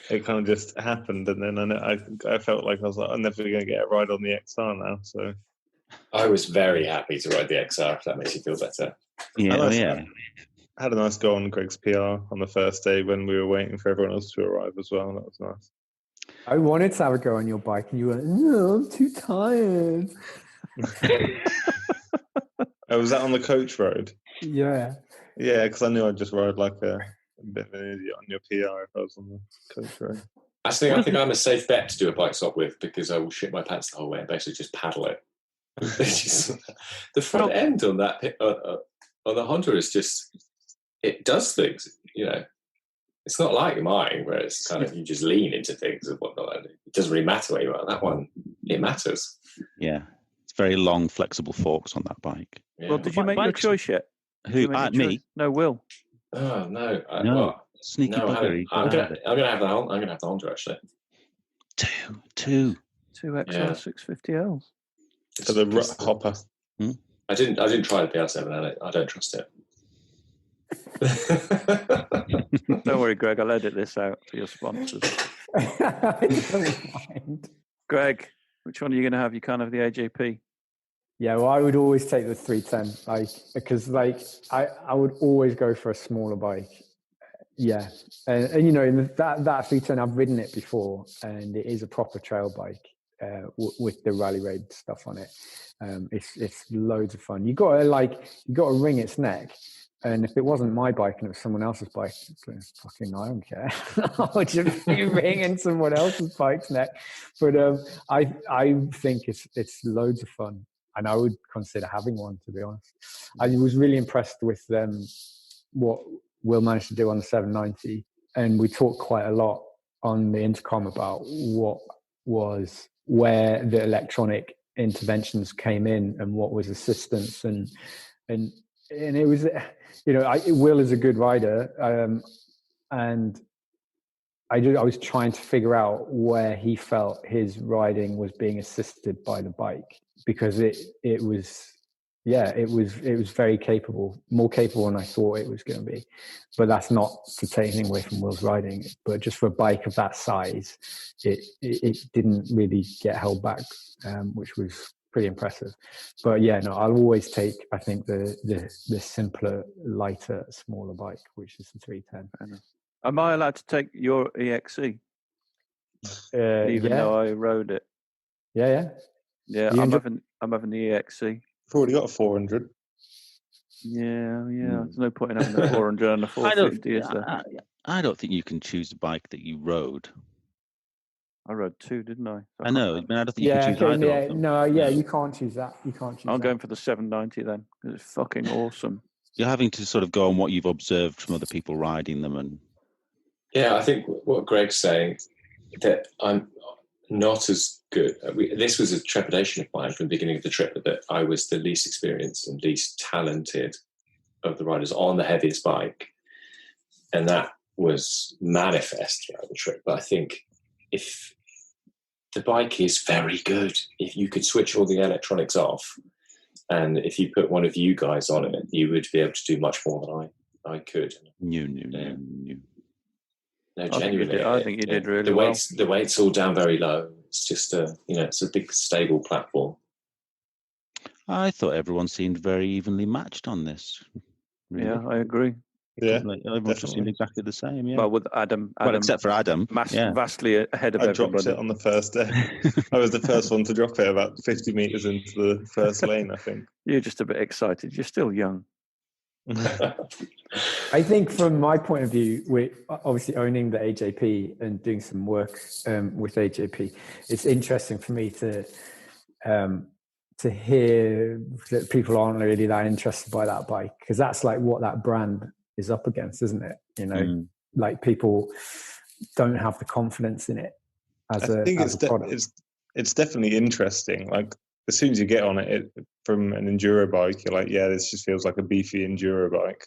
it kind of just happened. And then I felt like I'm never going to get a ride on the XR now. So I was very happy to ride the XR, if that makes you feel better. Yeah. I had a nice go on Greg's PR on the first day when we were waiting for everyone else to arrive as well. That was nice. I wanted to have a go on your bike, and you went, no, I'm too tired. Was that on the coach road? Yeah. Yeah, because I knew I'd just ride like a bit of an idiot on your PR if I was on the coach road. I think I'm a safe bet to do a bike swap with because I will shit my pants the whole way and basically just paddle it. The front end on that on the Honda is just, it does things, you know. It's not like mine where it's kind of you just lean into things and whatnot. And it doesn't really matter where you are. That one, it matters. Yeah, it's very long, flexible forks on that bike. Yeah. Well, did you make your choice yet? Who? Me? No, Will. Oh no! Sneaky bugger. I'm gonna have the Honda actually. Two XR 650Ls. For the hopper. I didn't try the PR7 and I don't trust it. Don't worry, Greg. I'll edit this out for your sponsors. I don't mind. Greg, which one are you going to have? You can't have the AJP. Yeah, well, I would always take the 310, because I would always go for a smaller bike. Yeah, and you know that 310, I've ridden it before, and it is a proper trail bike with the rally raid stuff on it. It's loads of fun. You got to wring its neck. And if it wasn't my bike and it was someone else's bike, fucking, I don't care. I'll just be ringing someone else's bike's neck. But I think it's loads of fun, and I would consider having one, to be honest. I was really impressed with what Will managed to do on the 790, and we talked quite a lot on the intercom about where the electronic interventions came in and what was assistance and it was, you know, Will is a good rider, and I was trying to figure out where he felt his riding was being assisted by the bike, because it was very capable, more capable than I thought it was going to be. But that's not to take anything away from Will's riding. But just for a bike of that size, it didn't really get held back, which was pretty impressive. But yeah, no, I'll always take, I think, the simpler, lighter, smaller bike, which is the 310. Am I allowed to take your EXE? Even though I rode it? Yeah. Yeah, I'm having the EXC. You've already got a 400. Yeah. There's no point in having a 400 and a 450, is there? I don't think you can choose a bike that you rode. I rode 2, didn't I? I know. I don't think you can choose either of them. No, you can't choose that. You can't choose I'm that. going for the 790 then, because it's fucking awesome. You're having to sort of go on what you've observed from other people riding them, and Yeah, I think what Greg's saying, that I'm not as good. This was a trepidation of mine from the beginning of the trip, that I was the least experienced and least talented of the riders on the heaviest bike. And that was manifest throughout the trip. But I think if the bike is very good, if you could switch all the electronics off, and if you put one of you guys on it, you would be able to do much more than I could. No. No, genuinely, I think you did really well. The weight's all down very low. It's just it's a big stable platform. I thought everyone seemed very evenly matched on this. Really. Yeah, I agree. Yeah, everyone just seemed exactly the same. Yeah. Well, with Adam Well, except for Adam, vastly ahead of I everybody. dropped it on the first day. I was the first one to drop it about 50 metres into the first lane, I think. You're just a bit excited. You're still young. I think from my point of view, we're obviously owning the AJP and doing some work with AJP. It's interesting for me to hear that people aren't really that interested by that bike, because that's like what that brand is up against, isn't it? Like people don't have the confidence in it as a product. It's definitely interesting. Like as soon as you get on it from an enduro bike, you're like, yeah, this just feels like a beefy enduro bike.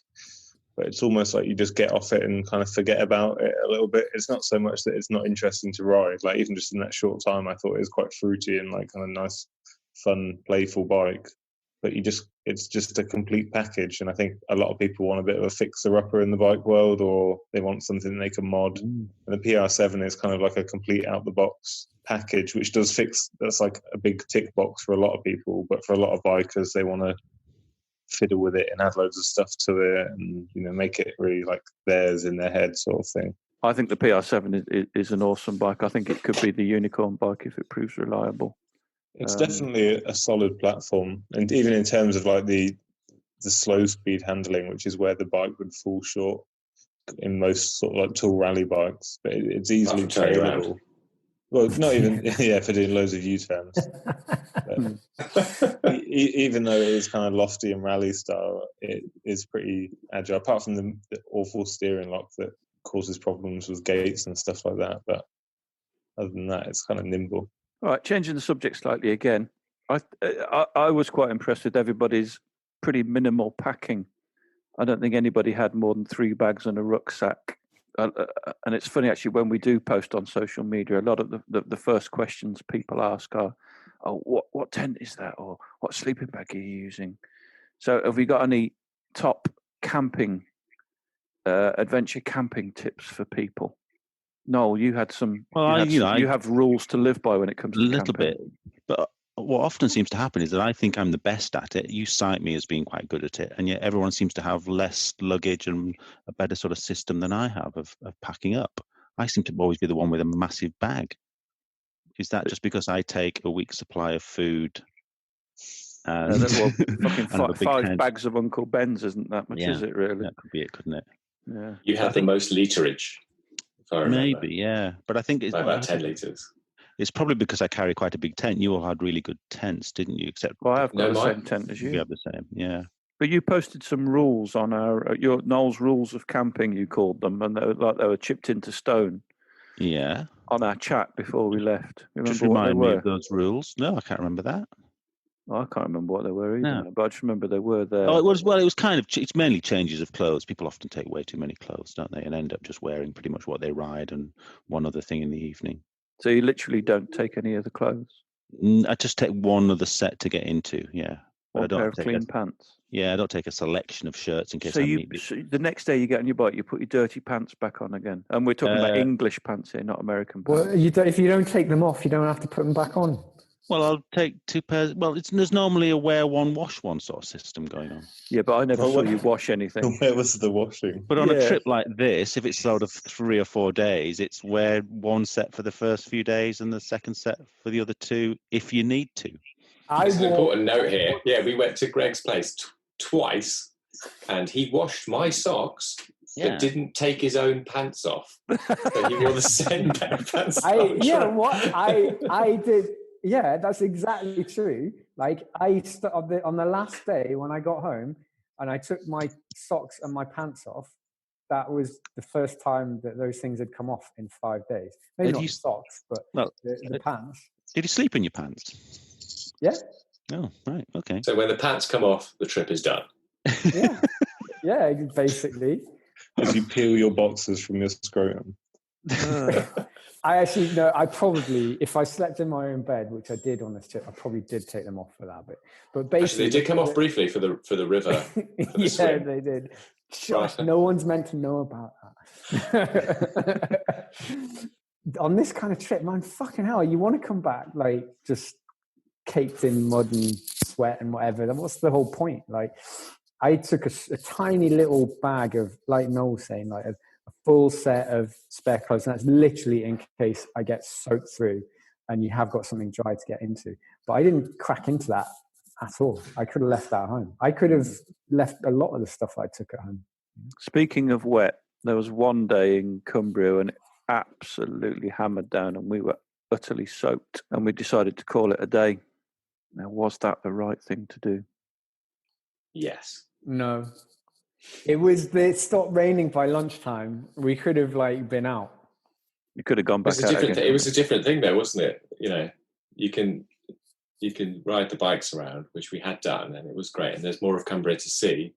But it's almost like you just get off it and kind of forget about it a little bit. It's not so much that it's not interesting to ride. Like even just in that short time, I thought it was quite fruity and like kind of nice, fun, playful bike. But it's just a complete package. And I think a lot of people want a bit of a fixer-upper in the bike world, or they want something they can mod. And the PR7 is kind of like a complete out-the-box package, which does fix. That's like a big tick box for a lot of people. But for a lot of bikers, they want to fiddle with it and add loads of stuff to it and make it really like theirs in their head sort of thing. I think the PR7 is an awesome bike. I think it could be the unicorn bike if it proves reliable. It's definitely a solid platform, and even in terms of like the slow speed handling, which is where the bike would fall short in most sort of like tall rally bikes, but it's easily trailable. Well, not even for doing loads of U-turns. Even though it is kind of lofty and rally style, it is pretty agile. Apart from the awful steering lock that causes problems with gates and stuff like that, but other than that, it's kind of nimble. All right, changing the subject slightly again. I was quite impressed with everybody's pretty minimal packing. I don't think anybody had more than 3 bags and a rucksack. And it's funny, actually, when we do post on social media, a lot of the first questions people ask are, what tent is that? Or what sleeping bag are you using? So have we got any top camping, adventure camping tips for people? Noel, you had some. Well, you have rules to live by when it comes to camping. A little bit, but what often seems to happen is that I think I'm the best at it. You cite me as being quite good at it, and yet everyone seems to have less luggage and a better sort of system than I have of packing up. I seem to always be the one with a massive bag. Is that just because I take a week's supply of food? And fucking 5 bags of Uncle Ben's isn't that much, is it? Really? That could be it, couldn't it? Yeah. You have the most literage. Maybe, yeah. But I think it's about 10 litres. It's probably because I carry quite a big tent. You all had really good tents, didn't you? Except I've got the same tent as you. We have the same, yeah. But you posted some rules on your Noel's rules of camping, you called them, and they were chipped into stone. Yeah. On our chat before we left. Just remind me of those rules. No, I can't remember that. Well, I can't remember what they were either, but I just remember they were there. Oh, it was kind of, it's mainly changes of clothes. People often take way too many clothes, don't they? And end up just wearing pretty much what they ride and one other thing in the evening. So you literally don't take any other clothes? I just take one other set to get into, yeah. One pair of clean pants? Yeah, I don't take a selection of shirts in case so the next day you get on your bike, you put your dirty pants back on again. And we're talking about English pants here, not American pants. Well, if you don't take them off, you don't have to put them back on. Well, I'll take 2 pairs. Well, there's normally a wear one, wash one sort of system going on. Yeah, but I never saw you wash anything. Where was the washing? But on a trip like this, if it's sort of 3 or 4 days, it's wear one set for the first few days and the second set for the other 2 if you need to. There's an important note here. Yeah, we went to Greg's place twice, and he washed my socks, but didn't take his own pants off. So he wore the same pair of pants. I did. Yeah, that's exactly true. Like on the last day when I got home and I took my socks and my pants off, that was the first time that those things had come off in 5 days. Maybe not the socks, but the pants. Did you sleep in your pants? Yeah. Oh, right. Okay. So when the pants come off, the trip is done. Yeah. Yeah, basically. As you peel your boxes from your scrotum. I actually no. I probably, if I slept in my own bed, which I did on this trip, I probably did take them off for that bit. But basically, actually, they did come off briefly for the river. For the swim. They did. Shush, no one's meant to know about that. On this kind of trip, man, fucking hell, you want to come back like just caked in mud and sweat and whatever. Then what's the whole point? Like, I took a tiny little bag of, like Noel was saying, like a full set of spare clothes, and that's literally in case I get soaked through and you have got something dry to get into. But I didn't crack into that at all. I could have left that at home. I could have left a lot of the stuff I took at home. Speaking of wet, there was one day in Cumbria and it absolutely hammered down and we were utterly soaked and we decided to call it a day. Now, was that the right thing to do? Yes. No. It stopped raining by lunchtime. We could have like been out. You could have gone back out again. It was a different thing though, wasn't it? You know, you can ride the bikes around, which we had done, and it was great. And there's more of Cumbria to see,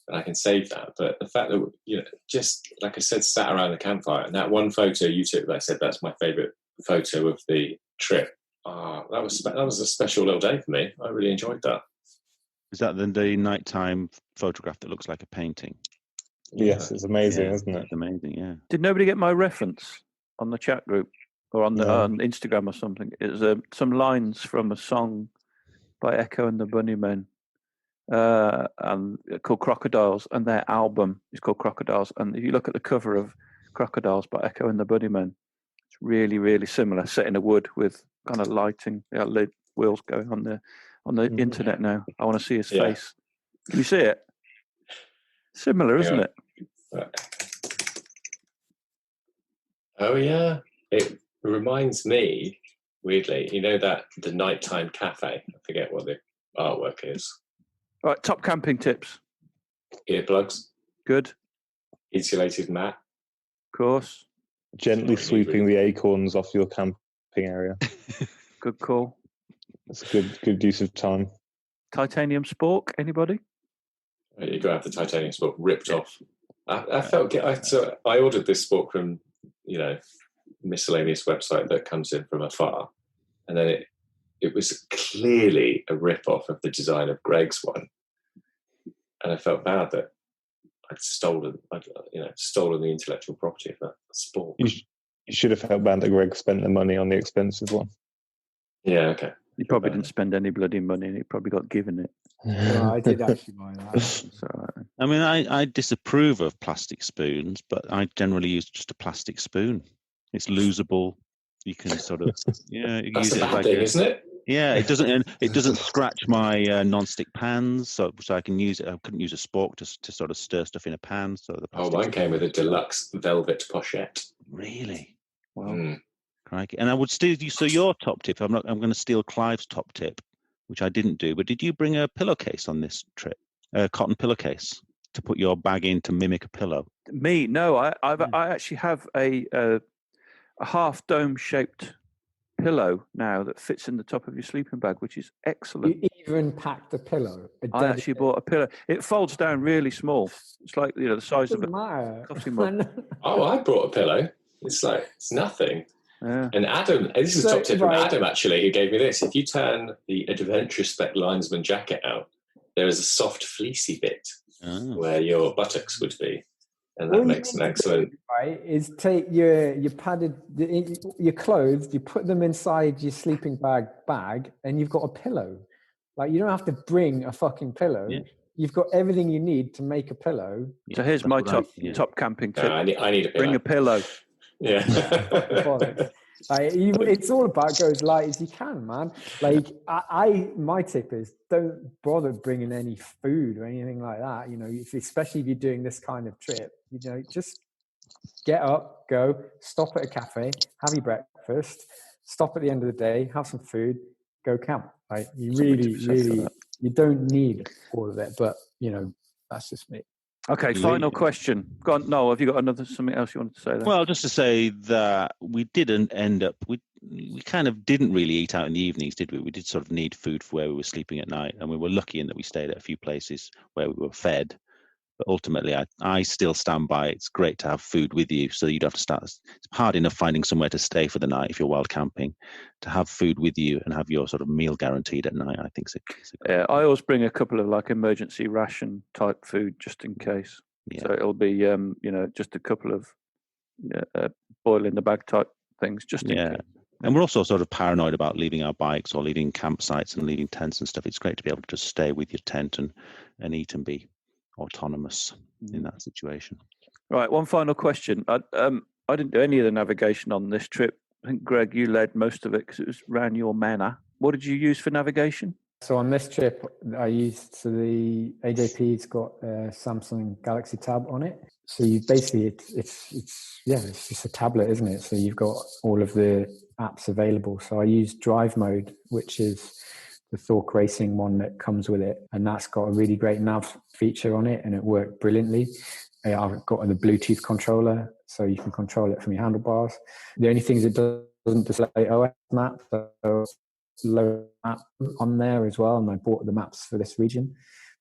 and I can save that. But the fact that, you know, just like I said, sat around the campfire, and that one photo you took that I said that's my favourite photo of the trip. That was a special little day for me. I really enjoyed that. Is that the nighttime photograph that looks like a painting? Yes, it's amazing, isn't it? It's amazing, yeah. Did nobody get my reference on the chat group or on Instagram or something? It was some lines from a song by Echo and the Bunnymen, and called Crocodiles, and their album is called Crocodiles. And if you look at the cover of Crocodiles by Echo and the Bunnymen, it's really, really similar, set in a wood with kind of lighting, lit wheels going on the internet now. I want to see his face. Can you see it? Similar, isn't it? Oh yeah, it reminds me weirdly. You know that the nighttime cafe. I forget what the artwork is. All right, top camping tips. Earplugs. Good. Insulated mat. Of course. Gently sweeping the acorns off your camping area. Good call. That's a good use of time. Titanium spork, anybody? You got to have the titanium spork ripped off. I ordered this spork from, you know, miscellaneous website that comes in from afar, and then it was clearly a rip-off of the design of Greg's one, and I felt bad that I'd stolen the intellectual property of that spork. You should have felt bad that Greg spent the money on the expensive one. Yeah, okay. He probably didn't spend any bloody money, and he probably got given it. No, I did actually buy that. So, I mean, I disapprove of plastic spoons, but I generally use just a plastic spoon. It's losable. You can sort of you That's use a it bad like thing, isn't it? Yeah, it doesn't scratch my non-stick pans, so I can use it. I couldn't use a spork to sort of stir stuff in a pan. So the mine came with a deluxe velvet pochette. Really? well, Crikey. And I would steal you. So your top tip, I'm going to steal Clive's top tip, which I didn't do. But did you bring a pillowcase on this trip? A cotton pillowcase to put your bag in to mimic a pillow? me? No, I actually have a half dome shaped pillow now that fits in the top of your sleeping bag, which is excellent. You even packed a pillow. I actually bought a pillow. It folds down really small. It's like, the size of a matter. coffee mug. Oh, I brought a pillow. It's nothing. Yeah. And Adam, this is a top tip from Adam actually, who gave me this. If you turn the Adventure Spec linesman jacket out, there is a soft fleecy bit where your buttocks would be. And that makes an excellent... Right, is take your padded, your clothes, you put them inside your sleeping bag, and you've got a pillow. Like, you don't have to bring a fucking pillow. Yeah. You've got everything you need to make a pillow. So here's my top camping tip. I need a pillow. Bring a pillow. Yeah. Like it's all about go as light as you can, man. Like my tip is don't bother bringing any food or anything like that. You know, especially if you're doing this kind of trip, you know, just get up, go, stop at a cafe, have your breakfast, stop at the end of the day, have some food, go camp. Like you really, you don't need all of it, but you know, that's just me. Okay, final question. Go on. No, have you got something else you wanted to say there? Well, just to say that we didn't end up, we kind of didn't really eat out in the evenings, did we? We did sort of need food for where we were sleeping at night, and we were lucky in that we stayed at a few places where we were fed. But ultimately, I still stand by it's great to have food with you, so you'd have to start. It's hard enough finding somewhere to stay for the night if you're wild camping. To have food with you and have your sort of meal guaranteed at night, I think. Yeah, I always bring a couple of like emergency ration type food just in case. Yeah. So it'll be you know, just a couple of boil in the bag type things just in case. And we're also sort of paranoid about leaving our bikes or leaving campsites and leaving tents and stuff. It's great to be able to just stay with your tent and eat and be autonomous in that situation. Right, one final question. I didn't do any of the navigation on this trip. I think, Greg, you led most of it because it was around your manor. What did you use for navigation? So on this trip, I used the AJP's got a Samsung Galaxy Tab on it. So you basically, it's just a tablet, isn't it? So you've got all of the apps available. So I used Drive Mode, which is the Thork Racing one that comes with it, and that's got a really great nav feature on it, and it worked brilliantly. I've got the Bluetooth controller, so you can control it from your handlebars. The only thing is it doesn't display OS map, so low map on there as well. And I bought the maps for this region,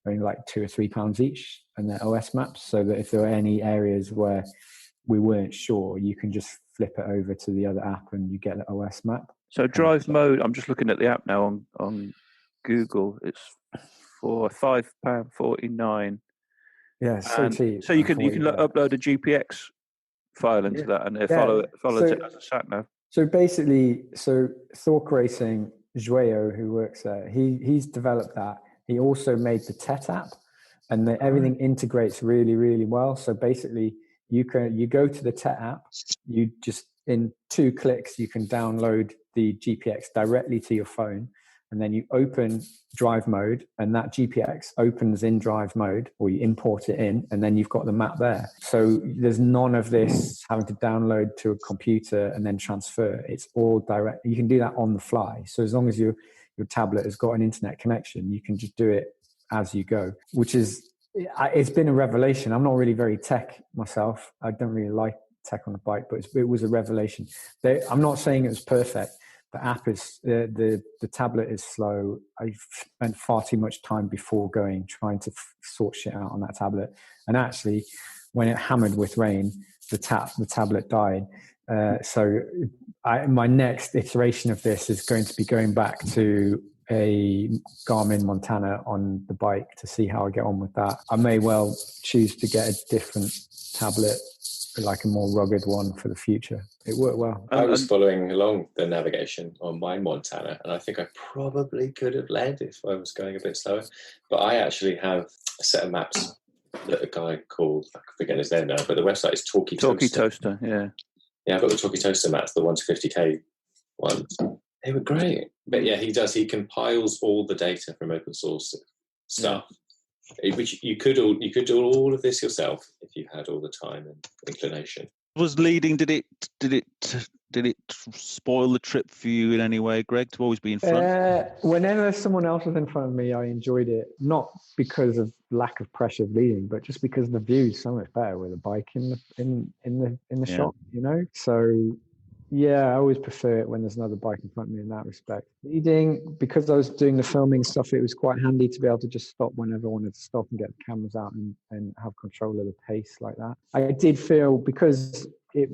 only like £2 or £3 each, and they're OS maps, so that if there are any areas where we weren't sure, you can just flip it over to the other app and you get the OS map. So Drive Mode, I'm just looking at the app now on Google. It's for £5.49. Yeah, so cheap. So you can upload a GPX file into that, and it follows it as a sat nav. So basically, Thork Racing, Jueo, who works there, he's developed that. He also made the TET app, and everything integrates really, really well. So basically, you go to the TET app, you just in 2 clicks you can download the GPX directly to your phone, and then you open Drive Mode, and that GPX opens in Drive Mode, or you import it in, and then you've got the map there. So there's none of this having to download to a computer and then transfer. It's all direct. You can do that on the fly. So as long as your tablet has got an internet connection, you can just do it as you go, which is, it's been a revelation. I'm not really very tech myself. I don't really like tech on the bike, but it was a revelation. I'm not saying it was perfect. The app is the tablet is slow. I spent far too much time before going trying to sort shit out on that tablet, and actually, when it hammered with rain, the tablet died. So my next iteration of this is going to be going back to a Garmin Montana on the bike to see how I get on with that. I may well choose to get a different tablet, like a more rugged one for the future. It worked well. I was following along the navigation on my Montana, and I think I probably could have led if I was going a bit slower. But I actually have a set of maps that a guy called, I forget his name now, but the website is Talkie Toaster, yeah. Yeah, I've got the Talkie Toaster maps, the 1 to 50k ones. They were great. But yeah, he compiles all the data from open source stuff. Which you could do all of this yourself if you had all the time and inclination. Was leading? Did it spoil the trip for you in any way, Greg? To always be in front? Whenever someone else was in front of me, I enjoyed it. Not because of lack of pressure of leading, but just because the view is so much better with a bike in the shot. You know, so. Yeah, I always prefer it when there's another bike in front of me in that respect. Leading, because I was doing the filming stuff, it was quite handy to be able to just stop whenever I wanted to stop and get the cameras out and have control of the pace like that. I did feel, because you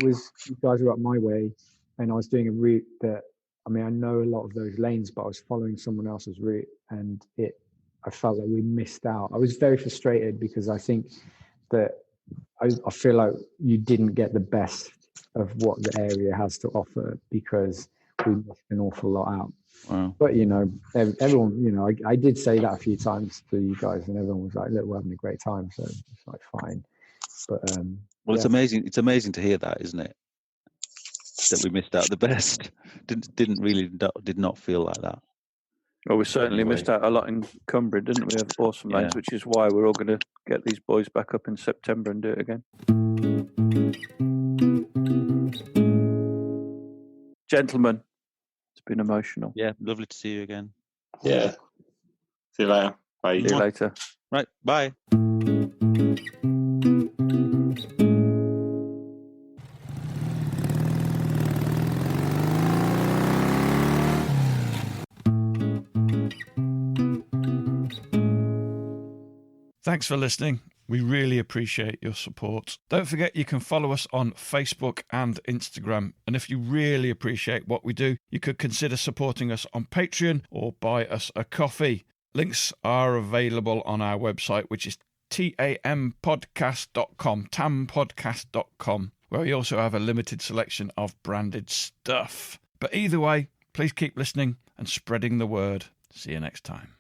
guys were up my way and I was doing a route that, I mean, I know a lot of those lanes, but I was following someone else's route, and I felt like we missed out. I was very frustrated because I think that I feel like you didn't get the best of what the area has to offer because we missed an awful lot out. Wow. But everyone, I did say that a few times to you guys, and everyone was like, "Look, we're having a great time," so it's like fine. But it's amazing. It's amazing to hear that, isn't it? that we missed out the best. Did not feel like that. Well, we certainly Anyway. missed out a lot in Cumbria, didn't we? Of awesome Yeah. lanes, which is why we're all going to get these boys back up in September and do it again. Gentlemen, it's been emotional. Yeah, lovely to see you again. Yeah. See you later. Bye. See you later. Right, bye. Thanks for listening. We really appreciate your support. Don't forget you can follow us on Facebook and Instagram. And if you really appreciate what we do, you could consider supporting us on Patreon or buy us a coffee. Links are available on our website, which is tampodcast.com, tampodcast.com, where we also have a limited selection of branded stuff. But either way, please keep listening and spreading the word. See you next time.